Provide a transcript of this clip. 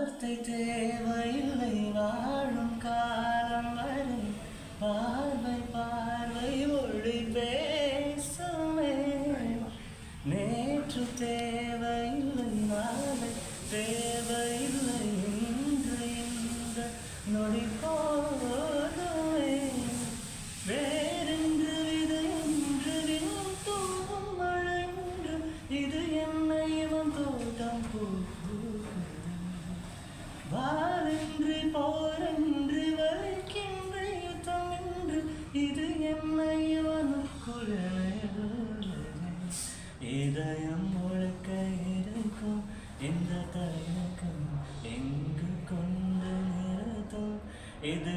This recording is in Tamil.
வார்த்தை தேவையில்லை வாழும் காலம் வரை பார்வை பார்வை மொழி பேசுமே நேற்று தேவையில்லை நாளை தேவையில்லை இன்று இந்த நொடி போதுமே வேறென்று இது என்று விண்ணும் தூங்கும் மழை என்று இது என்னை இவன் தோட்டம் பூ வாரென்று போரென்று வலிக்கின்ற யுத்தமென்று இது என்னை இவனுக்குள் இதயம் முழுக்க இருக்கும் இந்த தயக்கம் எங்கு கொண்டு நிறுத்தும் இது